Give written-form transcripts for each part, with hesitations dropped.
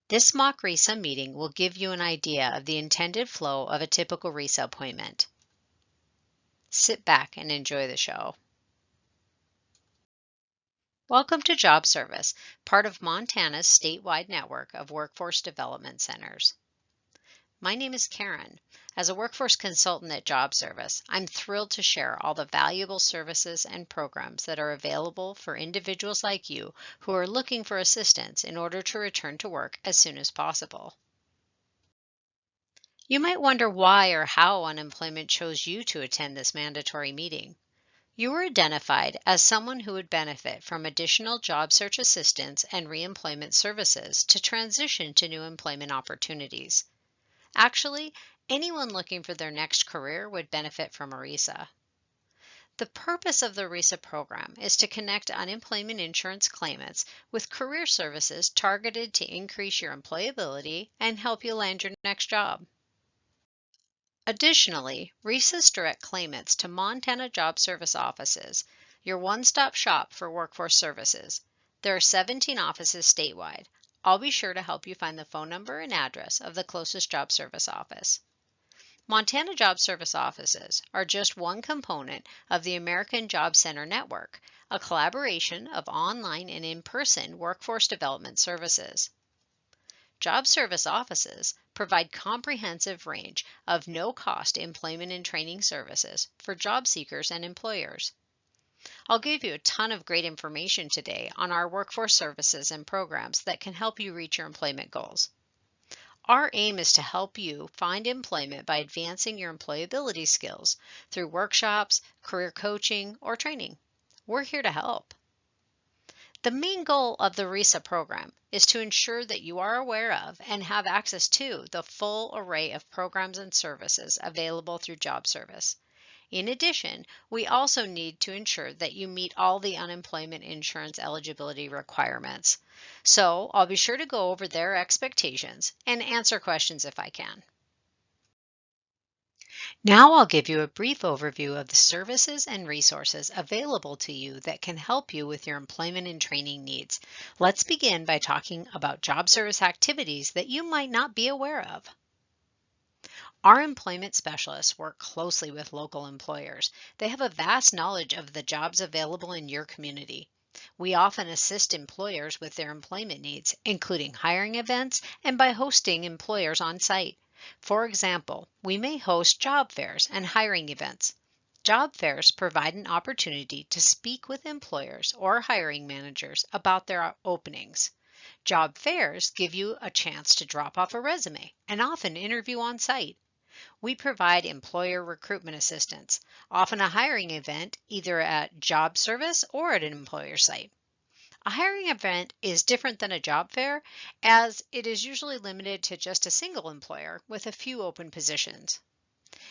This mock RESA meeting will give you an idea of the intended flow of a typical RESA appointment. Sit back and enjoy the show. Welcome to Job Service, part of Montana's statewide network of workforce development centers. My name is Karen. As a workforce consultant at Job Service, I'm thrilled to share all the valuable services and programs that are available for individuals like you who are looking for assistance in order to return to work as soon as possible. You might wonder why or how unemployment chose you to attend this mandatory meeting. You were identified as someone who would benefit from additional job search assistance and reemployment services to transition to new employment opportunities. Actually, anyone looking for their next career would benefit from a RESA. The purpose of the RESA program is to connect unemployment insurance claimants with career services targeted to increase your employability and help you land your next job. Additionally, RESAs direct claimants to Montana Job Service offices, your one-stop shop for workforce services. There are 17 offices statewide. I'll be sure to help you find the phone number and address of the closest job service office. Montana Job Service offices are just one component of the American Job Center Network, a collaboration of online and in-person workforce development services. Job Service offices provide comprehensive range of no-cost employment and training services for job seekers and employers. I'll give you a ton of great information today on our workforce services and programs that can help you reach your employment goals. Our aim is to help you find employment by advancing your employability skills through workshops, career coaching, or training. We're here to help. The main goal of the RESA program is to ensure that you are aware of and have access to the full array of programs and services available through Job Service. In addition, we also need to ensure that you meet all the unemployment insurance eligibility requirements. So I'll be sure to go over their expectations and answer questions if I can. Now I'll give you a brief overview of the services and resources available to you that can help you with your employment and training needs. Let's begin by talking about job service activities that you might not be aware of. Our employment specialists work closely with local employers. They have a vast knowledge of the jobs available in your community. We often assist employers with their employment needs, including hiring events and by hosting employers on site. For example, we may host job fairs and hiring events. Job fairs provide an opportunity to speak with employers or hiring managers about their openings. Job fairs give you a chance to drop off a resume and often interview on site. We provide employer recruitment assistance, often a hiring event either at Job Service or at an employer site. A hiring event is different than a job fair as it is usually limited to just a single employer with a few open positions.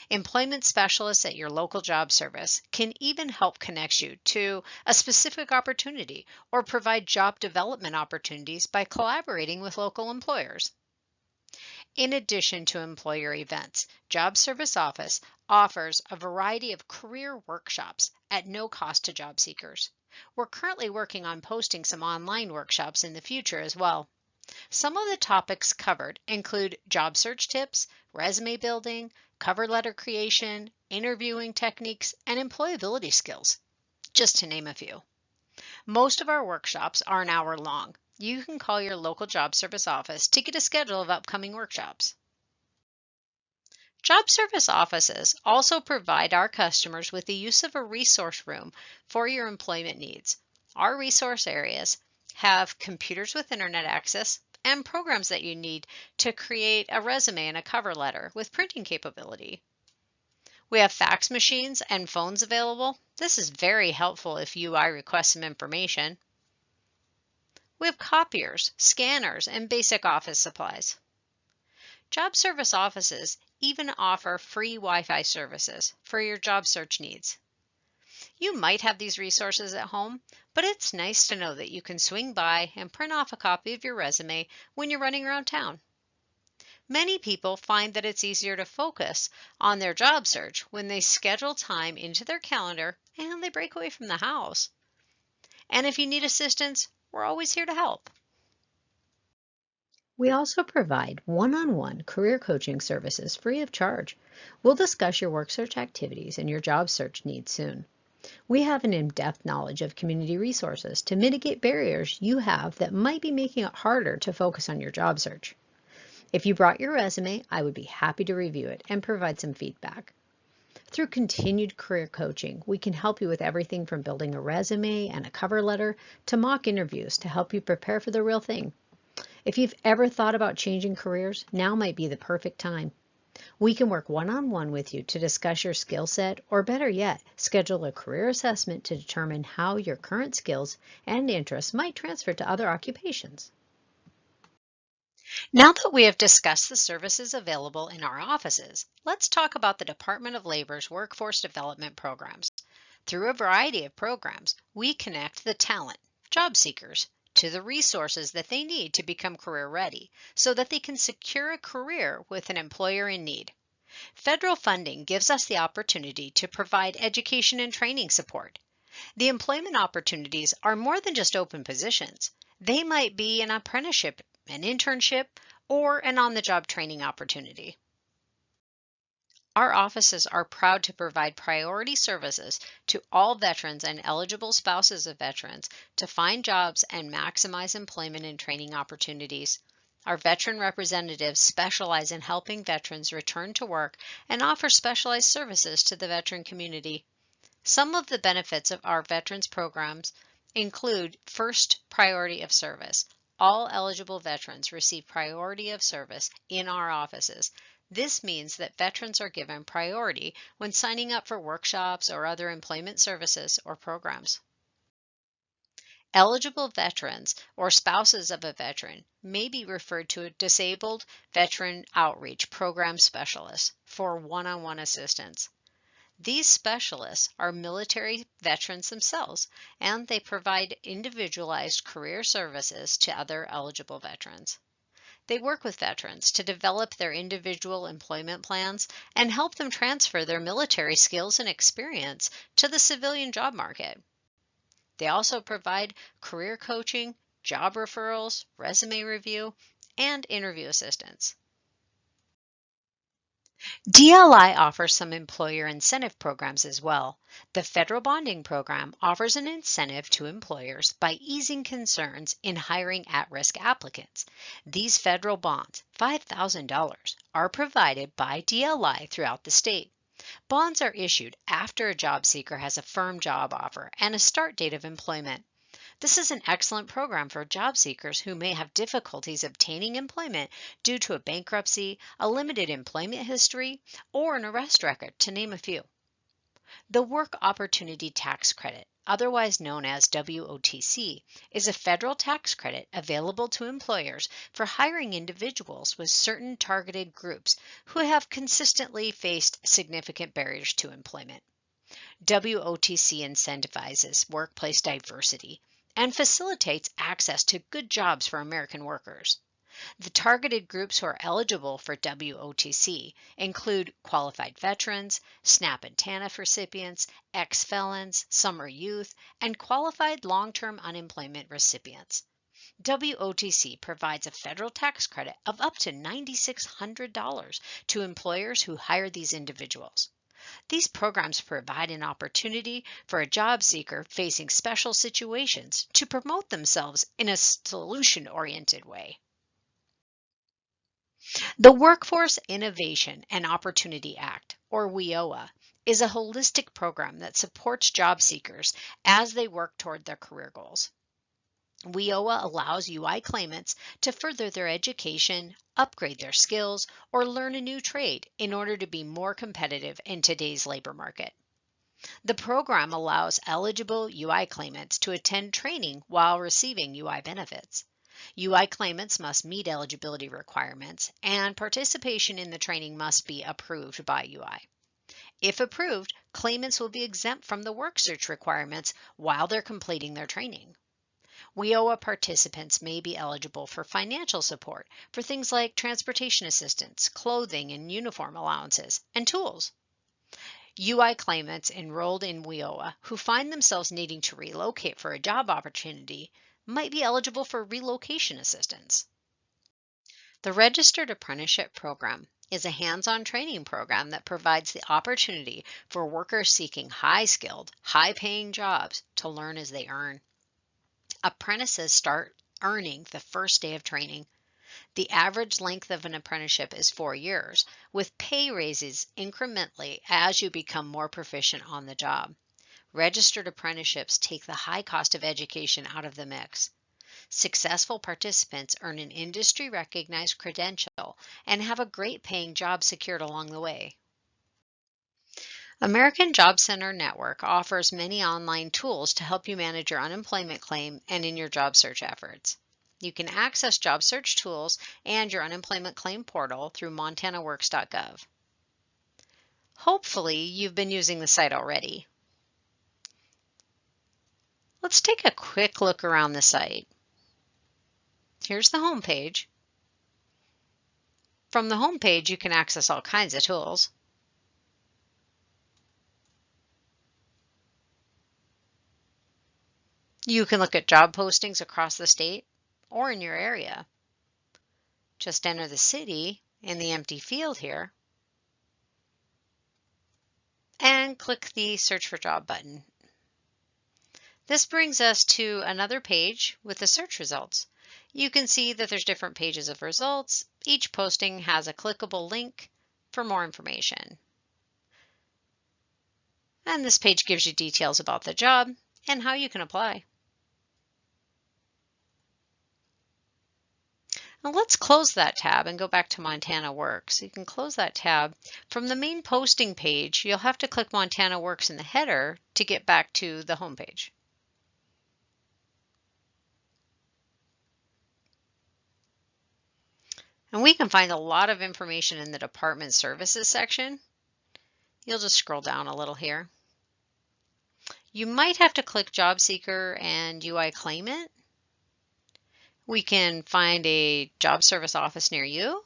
Employment specialists at your local job service can even help connect you to a specific opportunity or provide job development opportunities by collaborating with local employers. In addition to employer events, Job Service Office offers a variety of career workshops at no cost to job seekers. We're currently working on posting some online workshops in the future as well. Some of the topics covered include job search tips, resume building, cover letter creation, interviewing techniques, and employability skills, just to name a few. Most of our workshops are an hour long. You can call your local job service office to get a schedule of upcoming workshops. Job service offices also provide our customers with the use of a resource room for your employment needs. Our resource areas have computers with internet access and programs that you need to create a resume and a cover letter with printing capability. We have fax machines and phones available. This is very helpful if I request some information. We have copiers, scanners, and basic office supplies. Job service offices even offer free Wi-Fi services for your job search needs. You might have these resources at home, but it's nice to know that you can swing by and print off a copy of your resume when you're running around town. Many people find that it's easier to focus on their job search when they schedule time into their calendar and they break away from the house. And if you need assistance, we're always here to help. We also provide one-on-one career coaching services free of charge. We'll discuss your work search activities and your job search needs soon. We have an in-depth knowledge of community resources to mitigate barriers you have that might be making it harder to focus on your job search. If you brought your resume, I would be happy to review it and provide some feedback. Through continued career coaching, we can help you with everything from building a resume and a cover letter to mock interviews to help you prepare for the real thing. If you've ever thought about changing careers, now might be the perfect time. We can work one-on-one with you to discuss your skill set, or better yet, schedule a career assessment to determine how your current skills and interests might transfer to other occupations. Now that we have discussed the services available in our offices, let's talk about the Department of Labor's workforce development programs. Through a variety of programs, we connect the talent, job seekers, to the resources that they need to become career ready so that they can secure a career with an employer in need. Federal funding gives us the opportunity to provide education and training support. The employment opportunities are more than just open positions. They might be an apprenticeship, an internship, or an on-the-job training opportunity. Our offices are proud to provide priority services to all veterans and eligible spouses of veterans to find jobs and maximize employment and training opportunities. Our veteran representatives specialize in helping veterans return to work and offer specialized services to the veteran community. Some of the benefits of our veterans programs include first priority of service. All eligible veterans receive priority of service in our offices. This means that veterans are given priority when signing up for workshops or other employment services or programs. Eligible veterans or spouses of a veteran may be referred to a disabled veteran outreach program specialist for one-on-one assistance. These specialists are military veterans themselves, and they provide individualized career services to other eligible veterans. They work with veterans to develop their individual employment plans and help them transfer their military skills and experience to the civilian job market. They also provide career coaching, job referrals, resume review, and interview assistance. DLI offers some employer incentive programs as well. The federal bonding program offers an incentive to employers by easing concerns in hiring at-risk applicants. These federal bonds, $5,000, are provided by DLI throughout the state. Bonds are issued after a job seeker has a firm job offer and a start date of employment. This is an excellent program for job seekers who may have difficulties obtaining employment due to a bankruptcy, a limited employment history, or an arrest record, to name a few. The Work Opportunity Tax Credit, otherwise known as WOTC, is a federal tax credit available to employers for hiring individuals with certain targeted groups who have consistently faced significant barriers to employment. WOTC incentivizes workplace diversity and facilitates access to good jobs for American workers. The targeted groups who are eligible for WOTC include qualified veterans, SNAP and TANF recipients, ex-felons, summer youth, and qualified long-term unemployment recipients. WOTC provides a federal tax credit of up to $9,600 to employers who hire these individuals. These programs provide an opportunity for a job seeker facing special situations to promote themselves in a solution-oriented way. The Workforce Innovation and Opportunity Act, or WIOA, is a holistic program that supports job seekers as they work toward their career goals. WIOA allows UI claimants to further their education, upgrade their skills, or learn a new trade in order to be more competitive in today's labor market. The program allows eligible UI claimants to attend training while receiving UI benefits. UI claimants must meet eligibility requirements, and participation in the training must be approved by UI. If approved, claimants will be exempt from the work search requirements while they're completing their training. WIOA participants may be eligible for financial support for things like transportation assistance, clothing and uniform allowances, and tools. UI claimants enrolled in WIOA who find themselves needing to relocate for a job opportunity might be eligible for relocation assistance. The Registered Apprenticeship Program is a hands-on training program that provides the opportunity for workers seeking high-skilled, high-paying jobs to learn as they earn. Apprentices start earning the first day of training. The average length of an apprenticeship is 4 years, with pay raises incrementally as you become more proficient on the job. Registered apprenticeships take the high cost of education out of the mix. Successful participants earn an industry-recognized credential and have a great paying job secured along the way. American Job Center Network offers many online tools to help you manage your unemployment claim and in your job search efforts. You can access job search tools and your unemployment claim portal through montanaworks.gov. Hopefully, you've been using the site already. Let's take a quick look around the site. Here's the home page. From the home page, you can access all kinds of tools. You can look at job postings across the state or in your area. Just enter the city in the empty field here and click the Search for Job button. This brings us to another page with the search results. You can see that there's different pages of results. Each posting has a clickable link for more information. And this page gives you details about the job and how you can apply. Now let's close that tab and go back to Montana Works. You can close that tab. From the main posting page, you'll have to click Montana Works in the header to get back to the home page. And we can find a lot of information in the Department Services section. You'll just scroll down a little here. You might have to click Job Seeker and UI Claimant. We can find a job service office near you.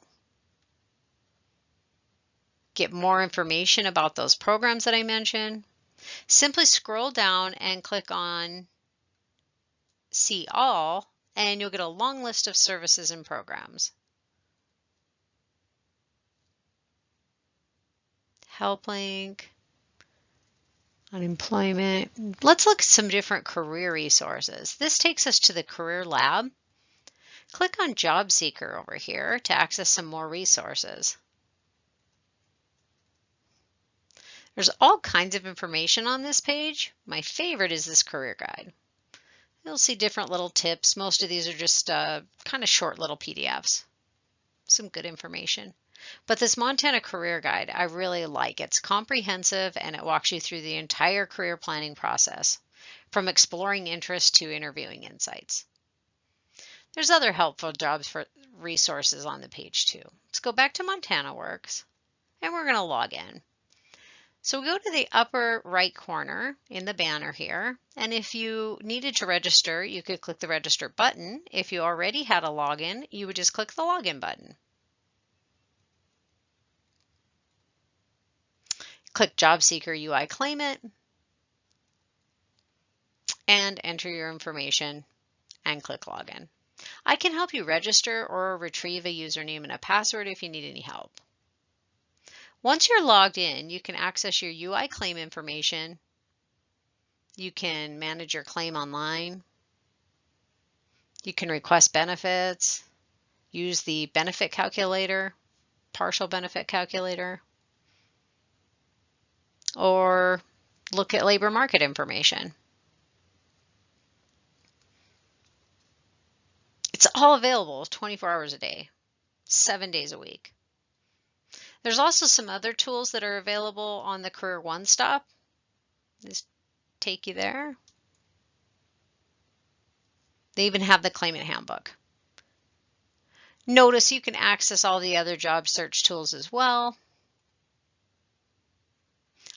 Get more information about those programs that I mentioned. Simply scroll down and click on See All, and you'll get a long list of services and programs. HelpLink, unemployment. Let's look at some different career resources. This takes us to the Career Lab. Click on Job Seeker over here to access some more resources. There's all kinds of information on this page. My favorite is this career guide. You'll see different little tips. Most of these are just kind of short little PDFs. Some good information. But this Montana Career Guide, I really like. It's comprehensive and it walks you through the entire career planning process, from exploring interests to interviewing insights. There's other helpful jobs for resources on the page too. Let's go back to Montana Works and we're going to log in. So we go to the upper right corner in the banner here, and if you needed to register, you could click the register button. If you already had a login, you would just click the login button. Click Job Seeker UI Claimant and enter your information and click Login. I can help you register or retrieve a username and a password if you need any help. Once you're logged in, you can access your UI claim information. You can manage your claim online. You can request benefits, use the benefit calculator, partial benefit calculator, or look at labor market information. It's all available 24 hours a day, 7 days a week. There's also some other tools that are available on the Career One Stop. Just take you there. They even have the Claimant Handbook. Notice you can access all the other job search tools as well.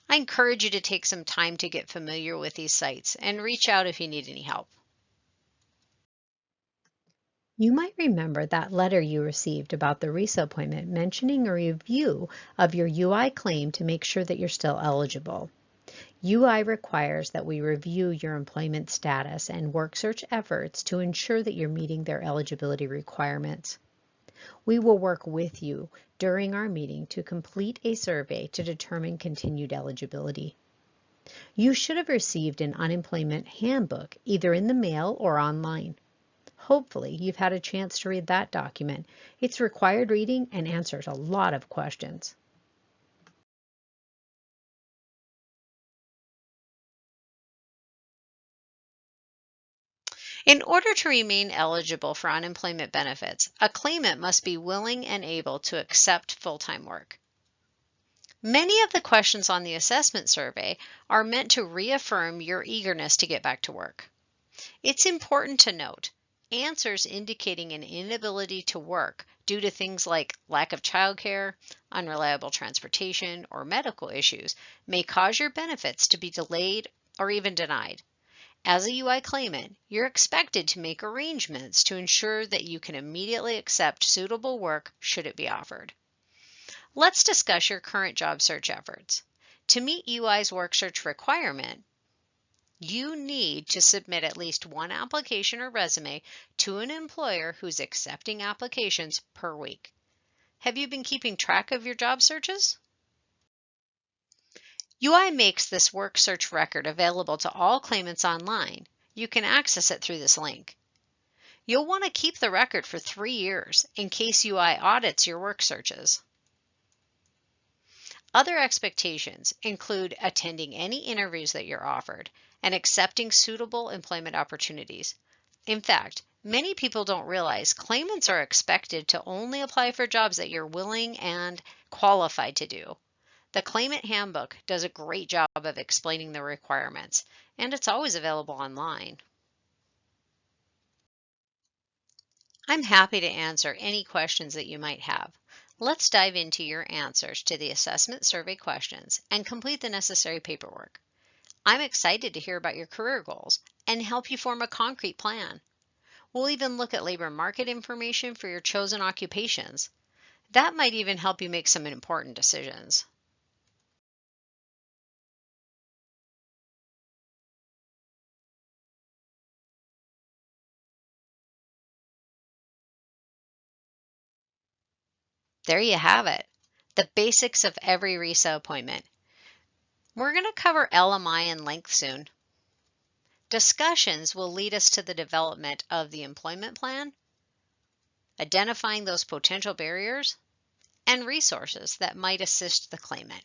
I encourage you to take some time to get familiar with these sites and reach out if you need any help. You might remember that letter you received about the RESEA appointment mentioning a review of your UI claim to make sure that you're still eligible. UI requires that we review your employment status and work search efforts to ensure that you're meeting their eligibility requirements. We will work with you during our meeting to complete a survey to determine continued eligibility. You should have received an unemployment handbook either in the mail or online. Hopefully, you've had a chance to read that document. It's required reading and answers a lot of questions. In order to remain eligible for unemployment benefits, a claimant must be willing and able to accept full-time work. Many of the questions on the assessment survey are meant to reaffirm your eagerness to get back to work. It's important to note, answers indicating an inability to work due to things like lack of childcare, unreliable transportation, or medical issues may cause your benefits to be delayed or even denied. As a UI claimant, you're expected to make arrangements to ensure that you can immediately accept suitable work should it be offered. Let's discuss your current job search efforts. To meet UI's work search requirement, you need to submit at least one application or resume to an employer who's accepting applications per week. Have you been keeping track of your job searches? UI makes this work search record available to all claimants online. You can access it through this link. You'll want to keep the record for 3 years in case UI audits your work searches. Other expectations include attending any interviews that you're offered and accepting suitable employment opportunities. In fact, many people don't realize claimants are expected to only apply for jobs that you're willing and qualified to do. The Claimant Handbook does a great job of explaining the requirements, and it's always available online. I'm happy to answer any questions that you might have. Let's dive into your answers to the assessment survey questions and complete the necessary paperwork. I'm excited to hear about your career goals and help you form a concrete plan. We'll even look at labor market information for your chosen occupations. That might even help you make some important decisions. There you have it, the basics of every RESEA appointment. We're going to cover LMI and length soon. Discussions will lead us to the development of the employment plan, identifying those potential barriers, and resources that might assist the claimant.